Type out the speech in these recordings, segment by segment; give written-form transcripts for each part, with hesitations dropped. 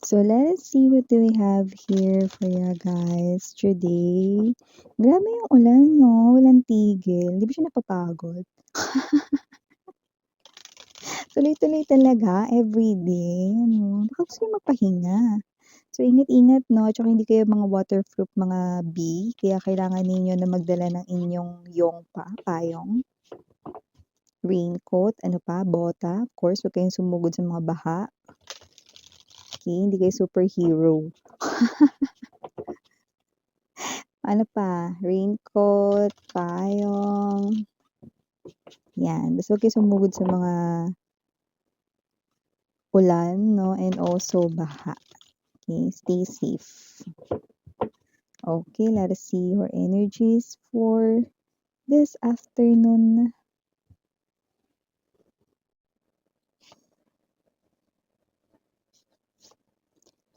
So let us see what do we have here for you guys today. Grabe yung ulan, no? Walang tigil. Di ba siya napapagod? Tuloy-tuloy talaga, everyday. Ano? Baka gusto niyo magpahinga. So ingat-ingat, no? Tsaka hindi kayo mga waterproof mga bee. Kaya kailangan ninyo na magdala ng inyong payong, raincoat, ano pa, bota. Of course, huwag kayong sumugod sa mga baha. Okay, hindi kayo superhero. Ano pa, raincoat, payong, yan. Basta huwag kayo sumugod sa mga ulan, no? And also baha. Okay, stay safe. Okay, let us see your energies for this afternoon.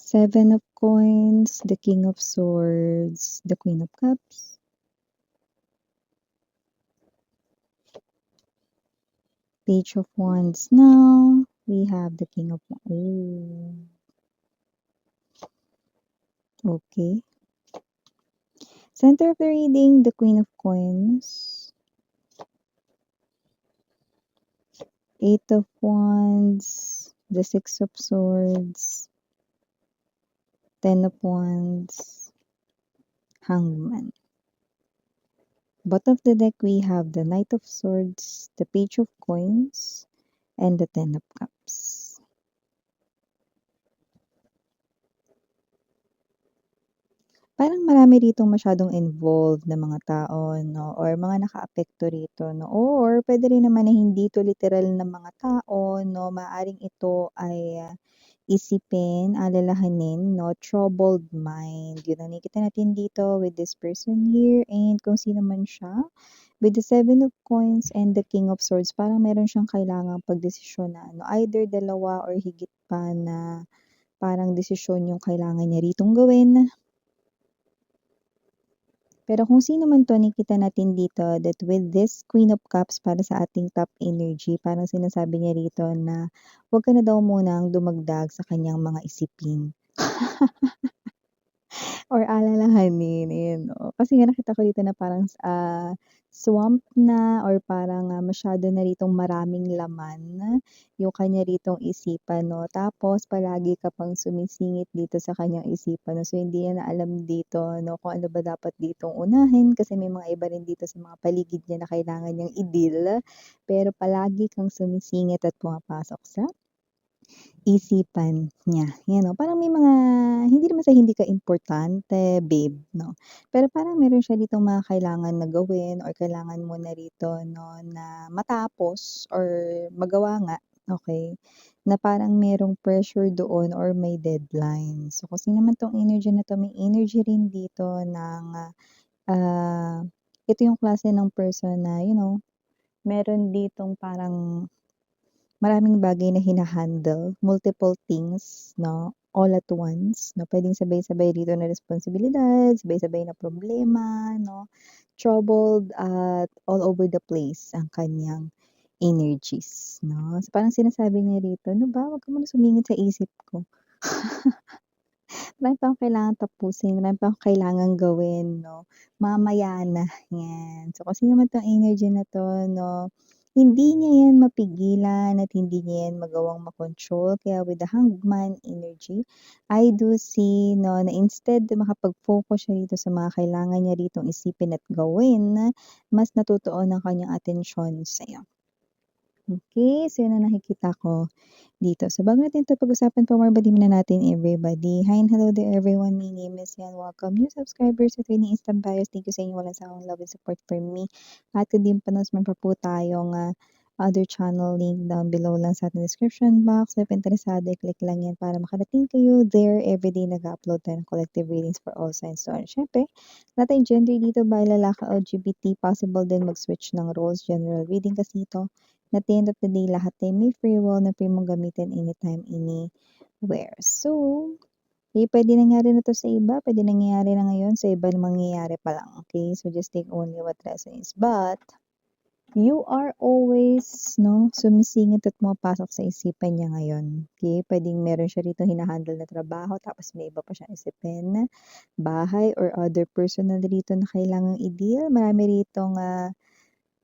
Seven of Coins, the King of Swords, the Queen of Cups, Page of Wands. Now, we have the King of Wands. Oh. Okay. Center of the reading, the Queen of Coins, Eight of Wands, the Six of Swords, Ten of Wands, Hangman. Bottom of the deck, we have the Knight of Swords, the Page of Coins, and the Ten of Cups. Parang marami ditong masyadong involved na mga tao, no? Or mga nakaapekto rito, no? Or pwede rin naman na hindi ito literal na mga tao, no? Maaring ito ay isipin, alalahanin, no? Troubled mind. Yun ang nakikita natin dito with this person here and kung sino man siya. With the Seven of Coins and the King of Swords, parang meron siyang kailangang pagdesisyonan. No? Either dalawa or higit pa na parang desisyon yung kailangan niya ritong gawin. Pero kung sino man 'to, nakikita natin dito that with this Queen of Cups para sa ating top energy, parang sinasabi niya rito na huwag ka na daw munang dumagdag sa kanyang mga isipin. Or alalahanin, ayun 'no. Kasi nga nakita ko dito na parang, swamp na or parang, masyado na ritong maraming laman yung kanya ritong isipan 'no. Tapos palagi ka pang sumisingit dito sa kanyang isipan 'no. So hindi niya na alam dito 'no kung ano ba dapat ditong unahin kasi may mga iba rin dito sa mga paligid niya na kailangan niyang i-deal. Pero palagi kang sumisingit at pumapasok sa isipan niya, 'yan 'no. Parang may mga hindi naman sa hindi ka importante, babe, 'no. Pero parang meron siya ditong mga kailangan na gawin or kailangan mo na rito 'no, na matapos or magawa nga, okey, na parang merong pressure doon or may deadline. So, kung sino man 'tong energy na 'to, may energy rin dito ng, ito yung klase ng person na, you know, meron ditong parang maraming bagay na hina-handle, multiple things 'no, all at once 'no. Puwedeng sabay-sabay dito na responsibilidad, sabay-sabay na problema 'no, troubled at all over the place ang kaniyang energies 'no. So, parang sinasabi niya rito, "Ano ba, wag ka muna sumingit sa isip ko. Marami pa akong kailangang tapusin, marami pa akong kailangang gawin 'no, mamaya na." 'Yan. So, kung sino man 'tong energy na 'to 'no, hindi niya 'yan mapigilan at hindi niya 'yan magawang makontrol. Kaya with the Hangman energy, I do see 'no, na instead na makapag-focus siya dito sa mga kailangan niya ritong isipin at gawin, mas natutuon ang kanyang atensyon sa'yo. Okay, so 'yun ang nakikita ko dito. So bago natin 'to pag-usapan pa more, batiin muna natin everybody. Hi and hello there everyone, my name is Yan. Welcome new subscribers sa Training Instant Buyers. Thank you sa inyong walang sawang love and support for me. At kung di pa pa po tayong, other channel link down below lang sa ating description box. If interesado, i-click lang yan para makarating kayo there. Everyday nag-upload tayo ng collective readings for all signs zodiac. Siyempre, lahat tayong gender dito, by lalaki, LGBT, possible din mag-switch ng roles. General reading kasi ito. At the end of the day, lahat tayo may free will na free mong gamitin anytime, anywhere. So, pwede nangyari na 'to sa iba, pwede nangyayari na ngayon, sa iba mangyayari pa lang, okay? So, just take only what resonates. But, You are always 'no, sumisingit at pumapasok sa isipan niya ngayon, okey? Puwedeng meron siya rito hina-handle na trabaho tapos may iba pa siyang isipin, bahay or other personal rito na kailangang i-deal. Marami ritong,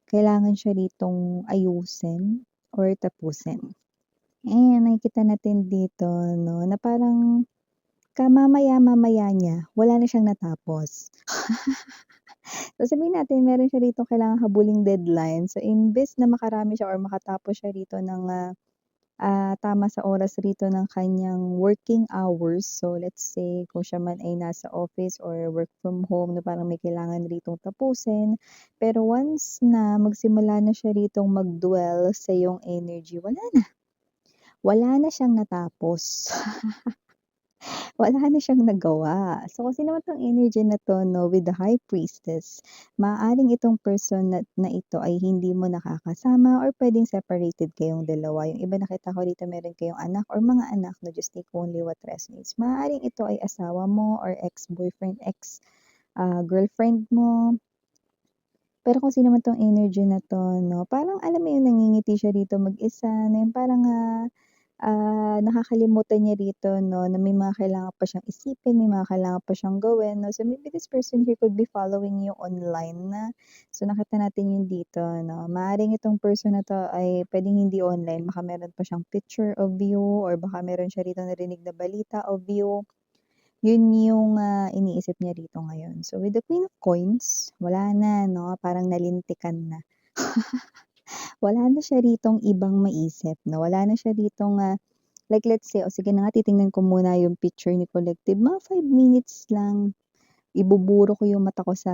kailangan siya ritong ayusin or tapusin. And nakikita natin dito 'no, na parang kamamaya-mamaya niya wala na siyang natapos. So, sabihin natin meron siya rito kailangang habulin deadline. So, imbes na makarami siya or makatapos siya rito ng, tama sa oras rito ng kanyang working hours. So, let's say kung siya man ay nasa office or work from home na parang may kailangan ritong tapusin. Pero once na magsimula na siya ritong mag-dwell sa iyong energy, wala na siyang natapos. Wala na siyang nagawa. So, kasi naman 'tong energy na 'to 'no, with the High Priestess, maaaring itong person na ito ay hindi mo nakakasama or puwedeng separated kayong dalawa. Yung iba nakita ko rito meron kayong anak or mga anak na just take only what resonates. Maaaring ito ay asawa mo or ex-boyfriend, girlfriend mo. Pero kung sino man 'tong energy na 'to 'no, parang alam mo yung nangingiti siya rito mag-isa na yung parang, nakakalimutan niya rito 'no, na may mga kailangan pa siyang isipin, may mga kailangan pa siyang gawin 'no. So, maybe this person here could be following you online na. So, nakita natin yun dito 'no. Maaaring itong person na 'to ay puwedeng hindi online, baka meron pa siyang picture of you or baka meron siya rito narinig na balita of you. Yun yung, iniisip niya rito ngayon. So, with the Queen of Coins, wala na 'no, parang nalintikan na. Wala na siya ritong ibang maisip 'no, wala na siya ritong, like let's say, o sige na nga titingnan ko muna yung picture ni Collective, mga 5 minutes lang. Ibuburo ko yung mata ko sa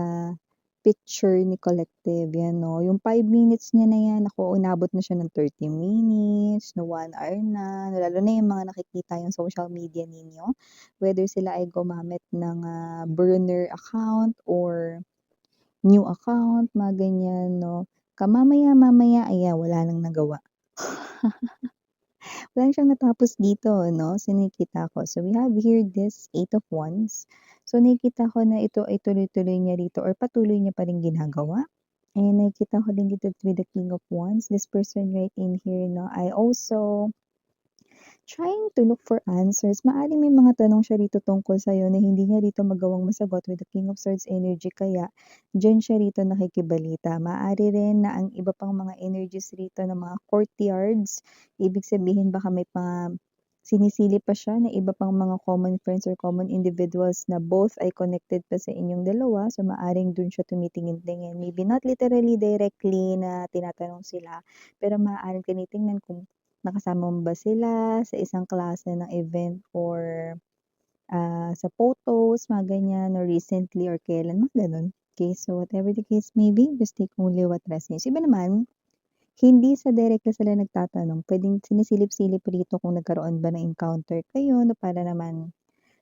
picture ni Collective, 'yan 'no. Yung 5 minutes niya na 'yan, naku inabot na siya ng 30 minutes, no 1 hour na, lalo na yung mga nakikita yung social media ninyo, whether sila ay gumamit ng, burner account or new account, mga ganyan 'no. Kamamaya-mamaya, ayan wala ng nagawa. Wala siyang natapos dito 'no, so nakikita ko. So we have here this 8 of Wands. So nakikita ko na ito ay tuloy-tuloy niya rito or patuloy niya pa ring ginagawa. And nakikita ko din dito with the King of Wands, this person right in here 'no, ay also trying to look for answers. Maaaring may mga tanong siya rito tungkol sa'yo na hindi niya rito magawang masagot with the King of Swords energy kaya diyan siya rito nakikibalita. Maaari rin na ang iba pang mga energies rito ng mga courtyards, ibig sabihin baka may mga sinisili pa siya na iba pang mga common friends or common individuals na both ay connected pa sa inyong dalawa. So, maaring dun siya tumitingin-tingin. Maybe not literally directly na tinatanong sila, pero maaaring tinitingnan kung nakasama mo ba sila sa isang klase ng event or, sa photos, mga ganyan, or recently or kailan, mga gano'n. Okay, so whatever the case may be, just take only what resonates. Iba naman, hindi sa direkta sila nagtatanong, puwedeng sinisilip-silip rito kung nagkaroon ba ng encounter kayo na para naman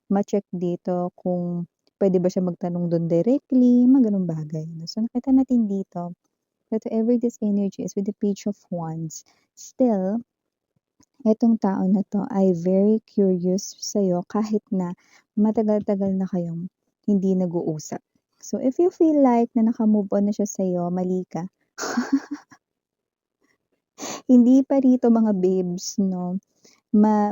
ma-check dito kung puwede ba siya magtanong dun directly, mga gano'ng bagay 'no. So nakita natin dito, whatever this energy is with the Page of Wands, still itong tao na 'to ay very curious sa'yo kahit na matagal-tagal na kayong hindi nag-uusap. So, if you feel like na naka-move on na siya sa'yo, mali ka. Hindi pa rito mga babes 'no,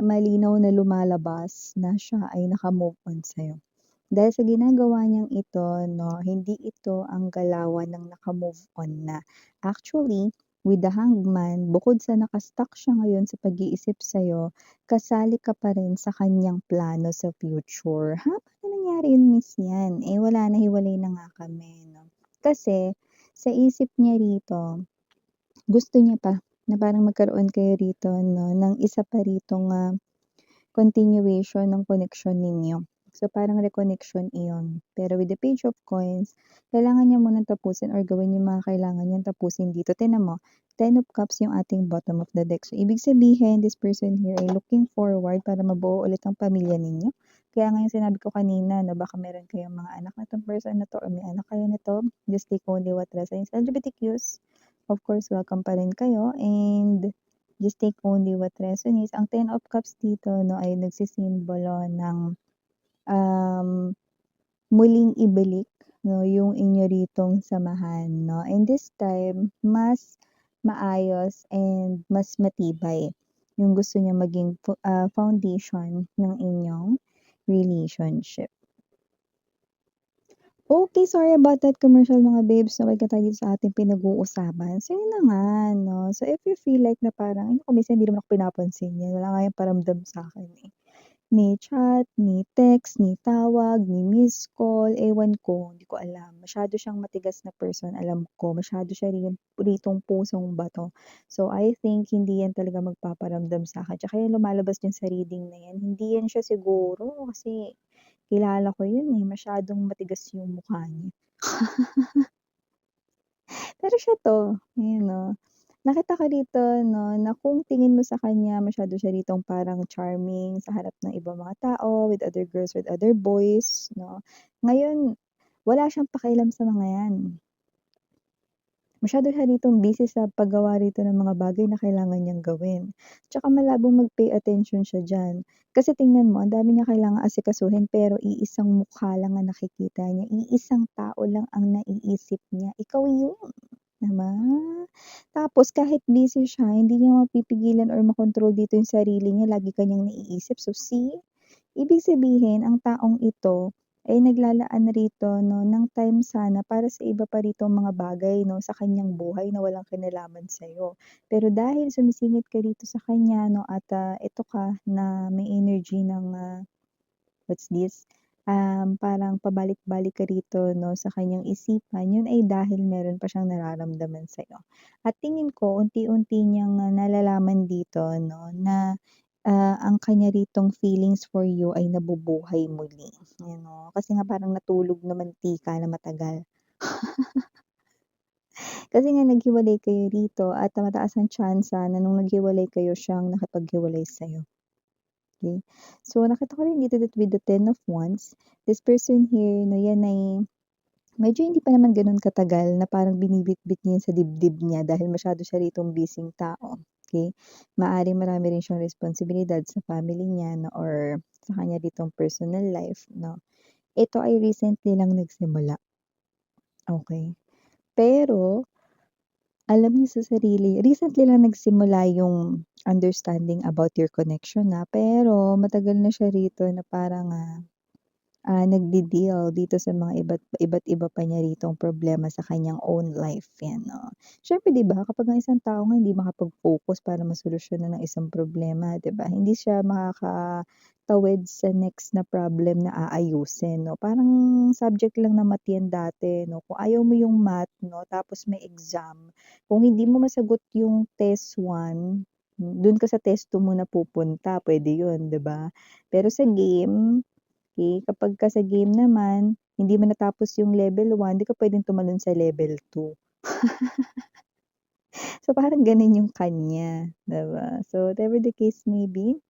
malinaw na lumalabas na siya ay naka-move on sa'yo. Dahil sa ginagawa niyang ito 'no, hindi ito ang galawan ng naka-move on na. Actually, with the Hangman, bukod sa naka-stuck siya ngayon sa pag-iisip sa'yo, kasali ka pa rin sa kaniyang plano sa future. Ha, paano nangyari yun miss yan? Eh, wala na, hiwalay na nga kami 'no. Kasi sa isip niya rito, gusto niya pa na parang magkaroon kayo rito 'no, ng isa pa ritong, continuation ng connection ninyo. So, parang reconnection iyon. Pero with the Page of Coins, kailangan niya munang tapusin or gawin yung mga kailangan niyang tapusin dito. Tignan mo, 10 of Cups yung ating bottom of the deck. So, ibig sabihin, this person here ay looking forward para mabuo ulit ang pamilya ninyo. Kaya nga yung sinabi ko kanina na baka meron kayong mga anak na 'tong person na 'to or may anak kayo nito, just take only what resonates. LGBTQs, of course, welcome pa rin kayo and just take only what resonates. Ang 10 of Cups dito 'no, ay nagsisimbolo ng, um, muling ibalik 'no, yung inyo ritong samahan 'no, and this time mas maayos and mas matibay yung gusto niyang maging foundation ng inyong relationship. Okay, sorry about that commercial mga babes, na balik na tayo dito sa ating pinag-uusapan. So yun na nga 'no, so if you feel like na parang, "Ay naku, minsan hindi naman ako pinapansin niyan, wala nga yang paramdam sa'kin, eh." Ni chat, ni text, ni tawag, ni missed call, ewan ko, hindi ko alam. Masyado siyang matigas na person, alam ko. Masyado siya ritong pusong bato. So, I think hindi yan talaga magpaparamdam sa'kin. Tsaka yan lumalabas diyan sa reading na yan, hindi yan siya siguro kasi kilala ko yun, eh, masyadong matigas yung mukha niya. Pero siya 'to, ayan 'no. Nakita ko dito 'no, na kung tingin mo sa kanya masyado siya ditong parang charming sa harap ng ibang mga tao, with other girls, with other boys 'no. Ngayon, wala siyang pakialam sa mga 'yan. Masyado siya ditong busy sa paggawa rito ng mga bagay na kailangan niyang gawin. Tsaka malabong mag-pay attention siya diyan. Kasi tingnan mo, ang dami niya kailangang asikasuhin pero iisang mukha lang ang nakikita niya, iisang tao lang ang naiisip niya, ikaw yun. 'Di ba? Tapos kahit busy siya, hindi niya mapipigilan or makontrol dito yung sarili niya, lagi ka niyang naiisip. So see, ibig sabihin ang taong ito ay naglalaan rito 'no ng time sana para sa iba pa ritong mga bagay 'no, sa kanyang buhay na walang kinalaman sa'yo. Pero dahil sumisingit ka rito sa kanya 'no at, ito ka na may energy ng, what's this, parang pabalik-balik ka rito 'no, sa kanyang isipan, yun ay dahil meron pa siyang nararamdaman sa'yo. At tingin ko unti-unti niyang, nalalaman dito 'no, na, ang kanya ritong feelings for you ay nabubuhay muli, you know. Kasi nga parang natulog na mantika na matagal. Kasi nga naghiwalay kayo rito at mataas ang tyansa na nung naghiwalay kayo siyang nakipaghiwalay sa'yo. Okay. So, nakita ko rin dito that with the Ten of Wands, this person here 'no, yan ay medyo hindi pa naman gano'n katagal na parang binibitbit niya 'yan sa dibdib niya dahil masyado siya ritong busyng tao, okey. Maaaring marami rin siyang responsibilidad sa family niya 'no or sa kanya ditong personal life 'no. Ito ay recently lang nagsimula, okey. Pero alam niya sa sarili recently lang nagsimula yung understanding about your connection, pero matagal na siya rito na parang, nagde-deal dito sa mga iba't iba pa niya ritong problema sa kanyang own life, 'yan, 'no. Siyempre 'di ba kapag ang isang tao nga hindi makapag-focus para masolusyonan ang isang problema, 'di ba, hindi siya makakatawid sa next na problem na aayusin, 'no. Parang subject lang na math 'yan dati, 'no, kung ayaw mo yung math, 'no, tapos may exam, kung hindi mo masagot yung test 1, dun ka sa test 2 muna pupunta, puwede yun, 'di ba? Pero sa game, kapagka sa game naman, hindi mo natapos yung level 1, 'di ka puwedeng tumalon sa level 2. So, parang gano'n yung kanya, 'di ba? So, whatever the case may be,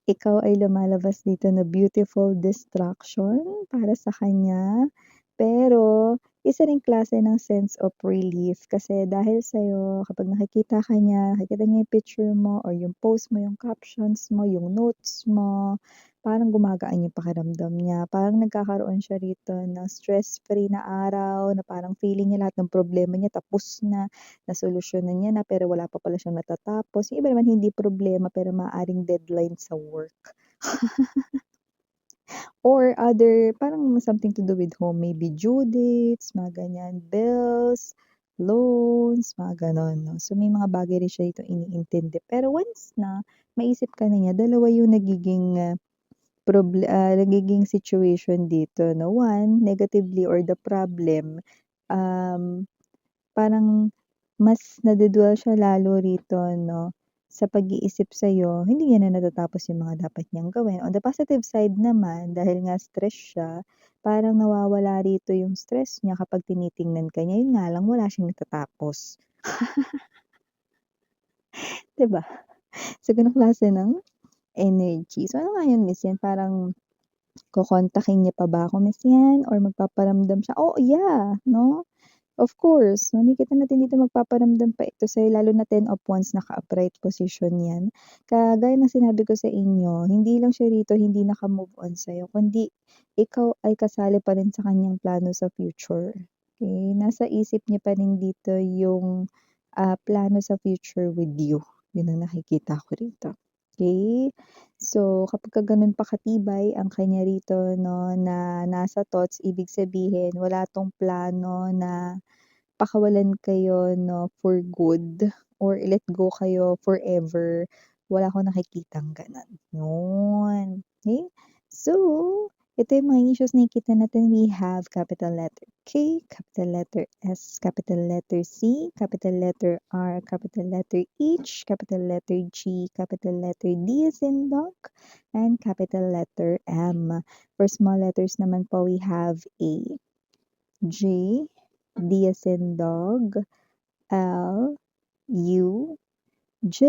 ikaw ay lumalabas dito na beautiful distraction para sa kanya, pero isa ring klase ng sense of relief kasi dahil sa'yo kapag nakikita niya yung picture mo or yung post mo, yung captions mo, yung notes mo, parang gumagaan yung pakiramdam niya. Parang nagkakaroon siya rito ng stress-free na araw na parang feeling niya lahat ng problema niya tapos na, nasolusyonan niya na pero wala pa pala siyang natatapos. Yung iba naman hindi problema pero maaaring deadline sa work. Or other parang something to do with home, maybe due dates, mga ganyan, bills, loans, mga gano'n 'no. So, may mga bagay rin siya ditong iniintindi. Pero once na maisip ka na niya, dalawa yung nagiging situation dito 'no. One, negatively or the problem, um parang mas nade-dwell siya lalo rito 'no, sa pag-iisip sa'yo, hindi niya na natatapos yung mga dapat niyang gawin. On the positive side naman, dahil nga stress siya, parang nawawala rito yung stress niya kapag tinitingnan ka niya, yun nga lang wala siyang natatapos, 'di ba? So, gano'ng klase ng energy. So, ano nga yun Miss, yan parang kokontakin niya pa ba ako Miss yan or magpaparamdam siya? Oh, yeah, 'no? Of course, makikita natin dito magpaparamdam pa ito sa'yo lalo na 10 of wands naka-upright position 'yan. Kagaya ng sinabi ko sa inyo, hindi lang siya rito hindi naka-move on sa'yo kundi ikaw ay kasali pa rin sa kanyang plano sa future, okey? Nasa isip niya pa rin dito yung, plano sa future with you, yun ang nakikita ko rito, okey? So, kapagka gano'n pa katibay ang kanya rito 'no, na nasa thoughts, ibig sabihin wala 'tong plano na pakawalan kayo 'no, for good or i-let go kayo forever, wala akong nakikitang gano'n, yun. Okey? So, ito yung mga issues nakikita natin, we have capital letter K, capital letter S, capital letter C, capital letter R, capital letter H, capital letter G, capital letter D as in dog, and capital letter M. For small letters naman po, we have A, J, D as in dog, L, U, J,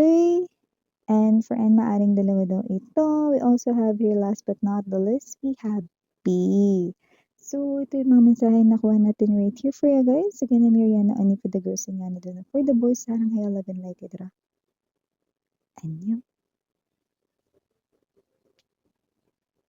and for N, maaring dalawa daw ito. We also have here, last but not the least, we have B. So, ito yung mga mensahe na nakuha natin right here for you guys. Again, I'm Mariana, only for the girls and Yana for the boys. Sarang hayo, love and light, idra. Annyeong.